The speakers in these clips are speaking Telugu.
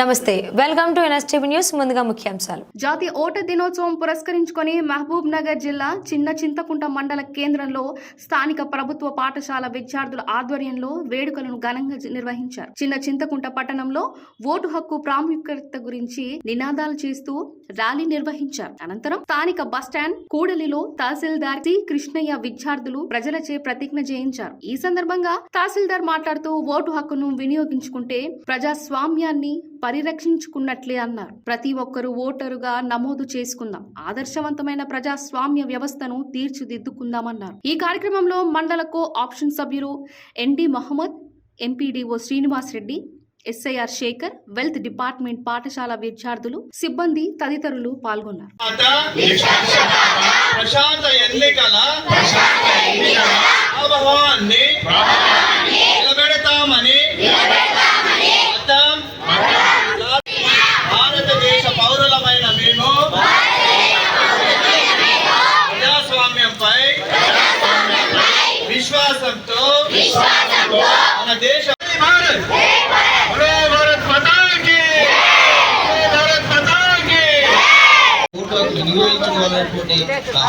నమస్తే, వెల్కమ్ టు ఎన్ఎస్టీవీ న్యూస్. ముందుగా ముఖ్యాంశాలు. జాతీయ ఓటర్ దినోత్సవం పురస్కరించుకొని మహబూబ్ నగర్ జిల్లా చిన్న చింతకుంట మండల కేంద్రంలో స్థానిక ప్రభుత్వ పాఠశాల విద్యార్థుల ఆధ్వర్యంలో వేడుకలను ఘనంగా నిర్వహించారు. చిన్న చింతకుంట పట్టణంలో ఓటు హక్కు ప్రాముఖ్యత గురించి నినాదాలు చేస్తూ ర్యాలీ నిర్వహించారు. అనంతరం స్థానిక బస్టాండ్ కూడలిలో తహసీల్దార్ సి కృష్ణయ్య విద్యార్థులు ప్రజలచే ప్రతిజ్ఞ చేయించారు. ఈ సందర్భంగా తహసీల్దార్ మాట్లాడుతూ ఓటు హక్కును వినియోగించుకుంటే ప్రజాస్వామ్యాన్ని పరిరక్షించుకున్నట్లే అన్నారు. ప్రతి ఒక్కరూ ఓటరుగా నమోదు చేసుకుందాం, ఆదర్శవంతమైన ప్రజాస్వామ్య వ్యవస్థను తీర్చిదిద్దుకుందామన్నారు. ఈ కార్యక్రమంలో మండల కో ఆప్షన్ సభ్యులు ND Mohammed, MPDO Srinivas Reddy, SIR Shekar, wealth department పాఠశాల విద్యార్థులు, సిబ్బంది తదితరులు పాల్గొన్నారు. భారతదేశ పౌరులమైన మేము ప్రజాస్వామ్యంపై విశ్వాసంతో మన దేశ వినియోగించుకోవాలనేటువంటి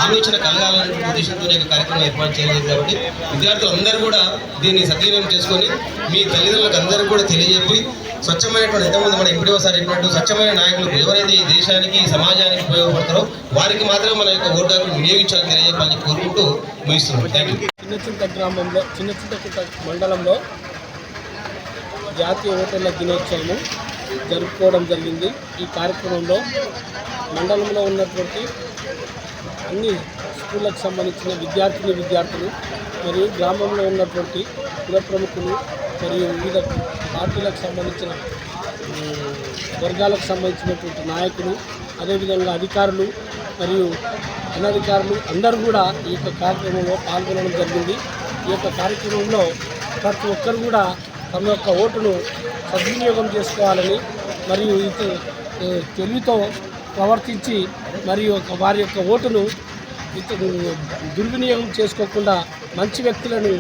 ఆలోచన కలగాలనే ఉద్దేశంతో కార్యక్రమం ఏర్పాటు చేయలేదు. కాబట్టి విద్యార్థులందరూ కూడా దీన్ని సద్వినియోగం చేసుకొని మీ తల్లిదండ్రులకు అందరూ కూడా తెలియజెప్పి స్వచ్ఛమైనటువంటి ఎంతమంది మన ఎంపీడీ సార్ చెప్పినట్టు స్వచ్ఛమైన నాయకులు ఎవరైతే ఈ దేశానికి సమాజానికి ఉపయోగపడతారో వారికి మాత్రమే మన యొక్క ఓటు హక్కును వినియోగించాలని తెలియజెప్పాలని కోరుకుంటూ ముగిస్తున్నాం. Thank you. చిన్నచింత గ్రామంలో చిన్నచింతకుంట మండలంలో జాతీయ ఓటర్ల దినోత్సవం జరుపుకోవడం జరిగింది. ఈ కార్యక్రమంలో మండలంలో ఉన్నటువంటి అన్ని స్కూళ్ళకు సంబంధించిన విద్యార్థులు మరియు గ్రామంలో ఉన్నటువంటి కుల ప్రముఖులు మరియు వివిధ పార్టీలకు సంబంధించిన వర్గాలకు సంబంధించినటువంటి నాయకులు, అదేవిధంగా అధికారులు మరియు అనధికారులు అందరూ కూడా ఈ యొక్క కార్యక్రమంలో పాల్గొనడం జరిగింది. ఈ యొక్క కార్యక్రమంలో ప్రతి ఒక్కరు కూడా తమ యొక్క ఓటును సద్వినియోగం చేసుకోవాలని మరియు తెలివితో ప్రవర్తించి మరియు వారి యొక్క ఓటును దుర్వినియోగం చేసుకోకుండా మంచి వ్యక్తులను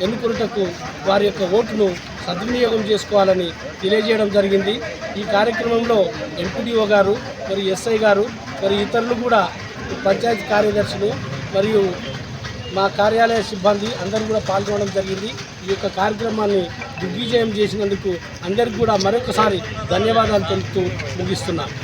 ఎన్నుకున్నటకు వారి యొక్క ఓటును సద్వినియోగం చేసుకోవాలని తెలియజేయడం జరిగింది. ఈ కార్యక్రమంలో ఎంపీడీఓ గారు మరియు ఎస్ఐ గారు మరియు ఇతరులు కూడా పంచాయతీ కార్యదర్శులు మరియు మా కార్యాలయ సిబ్బంది అందరూ కూడా పాల్గొనడం జరిగింది. ఈ యొక్క కార్యక్రమాన్ని దిగ్విజయం చేసినందుకు అందరికీ కూడా మరొకసారి ధన్యవాదాలు తెలుపుతూ ముగిస్తున్నాను.